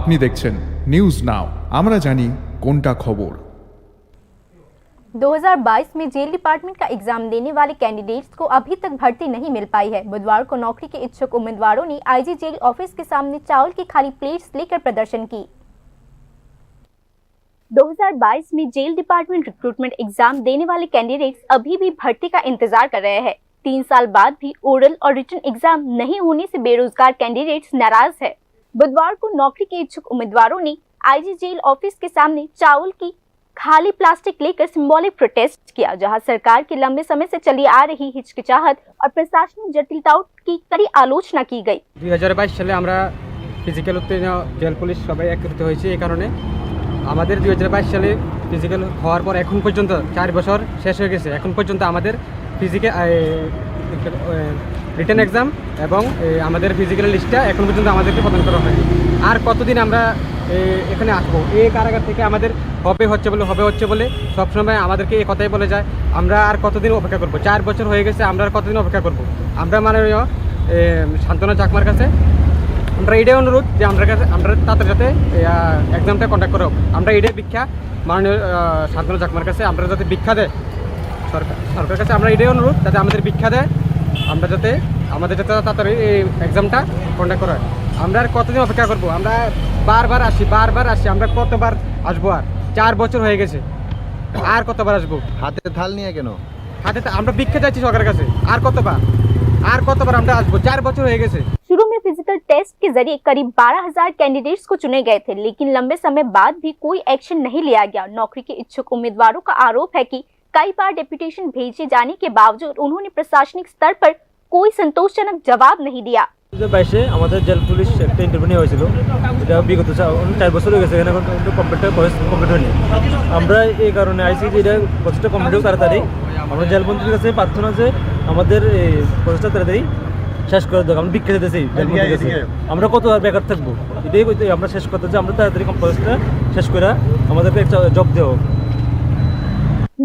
আপনি দেখছেন news now, আমরা জানি কোনটা খবর। 2022 में जेल डिपार्टमेंट का एग्जाम देने वाले कैंडिडेट्स को अभी तक भर्ती नहीं मिल पाई है। बुधवार को नौकरी के इच्छुक उम्मीदवारों ने आईजी जेल ऑफिस के सामने चावल की खाली प्लेट्स लेकर प्रदर्शन की। 2022 में जेल डिपार्टमेंट रिक्रूटमेंट एग्जाम देने वाले कैंडिडेट्स अभी भी भर्ती का इंतजार कर रहे हैं। 3 साल बाद भी ओरल और रिटन एग्जाम नहीं होने से बेरोजगार कैंडिडेट्स नाराज है। बुधवार को नौकरी के इच्छुक उम्मीदवारों ने आईजी जेल ऑफिस के सामने चावल की खाली प्लास्टिक लेकर सिंबॉलिक प्रोटेस्ट किया, जहां सरकार की लंबे समय से चली आ रही हिचकिचाहट और प्रशासनिक जटिलताओं की कड़ी आलोचना की गई। 2022 সালে আমরা ফিজিক্যাল উত্তীর্ণ জেল পুলিশ সবাই একত্রিত হয়েছি। এই কারণে আমাদের 2022 সালে ফিজিক্যাল হওয়ার পর এখন পর্যন্ত 4 বছর শেষ হয়ে গেছে। এখন পর্যন্ত আমাদের ফিজিক্যাল রিটেন এক্সাম এবং আমাদের ফিজিক্যাল লিস্টটা এখন পর্যন্ত আমাদেরকে প্রদান করা হয়নি। আর কতদিন আমরা এখানে আসবো? এই কারাগার থেকে আমাদের হবে হচ্ছে বলে সবসময় আমাদেরকে এই কথাই বলে যায়। আমরা আর কতদিন অপেক্ষা করব? 4 বছর হয়ে গেছে, আমরা আর কতদিন অপেক্ষা করব? আমরা মাননীয় শান্তনা চাকমার কাছে আমরা এটাই অনুরোধ যে আমরা তাদের সাথে এক্সামটা কন্ডাক্ট করো। আমরা এটাই ভিক্ষা মাননীয় শান্তনা চাকমার কাছে আমরা যাতে ভিক্ষা দেয় সরকারের কাছে আমরা এটাই অনুরোধ যাতে আমাদের ভিক্ষা দেয়, আমরা যাতে আমাদের যাতে তাড়াতাড়ি এই এক্সামটা কন্ডাক্ট করা হয়। আমরা আর কতদিন অপেক্ষা করব? আমরা বারবার আসি, আমরা কতবার আসবো? আর 4 বছর হয়ে গেছে, আর কতবার আসবো? হাতে থাল নিয়ে কেন? হাতে আমরা ভিক্ষা চাইছি সরকারের কাছে। আর কতবার আমরা আসবো? 4 বছর হয়ে গেছে। शुरू में फिजिकल टेस्ट के जरिए करीब 12,000 कैंडिडेट्स को चुने गए थे, लेकिन लंबे समय बाद भी कोई एक्शन नहीं लिया गया। नौकरी के इच्छुक उम्मीदवारों का आरोप है कि कई बार डेपुटेशन भेजे जाने के बावजूद उन्होंने प्रशासनिक स्तर पर कोई संतोषजनक जवाब नहीं दिया। 2022 আমাদের জেল পুলিশ একটা ইন্টারভিউ নেওয়া হয়েছিল, এটা বিগত 4 বছর হয়ে গেছে, এখানে কমপ্লিট হয়নি। আমরা এই কারণে আইসি যে এটা প্রসেসটা কমপ্লিট হোক তাড়াতাড়ি। আমরা জেলমন্ত্রীর কাছে প্রার্থনা যে আমাদের এই প্রসেসটা তাড়াতাড়ি শেষ করে দেবো। আমরা বিক্রি দিতেছি জেলমন্ত্রীর কাছে, আমরা কত আর বেকার থাকবো? এটাই আমরা শেষ করতে চাই, আমরা তাড়াতাড়ি প্রসেসটা শেষ করে আমাদেরকে একটা জব দেওয়া।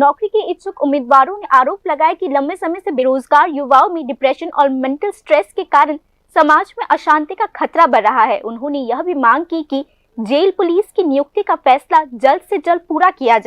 नौकरी के इच्छुक उम्मीदवारों ने आरोप लगाया कि लंबे समय से बेरोजगार युवाओं में डिप्रेशन और मेंटल स्ट्रेस के कारण समाज में अशांति का खतरा बढ़ रहा है। उन्होंने यह भी मांग की कि जेल पुलिस की नियुक्ति का फैसला जल्द से जल्द पूरा किया जाए।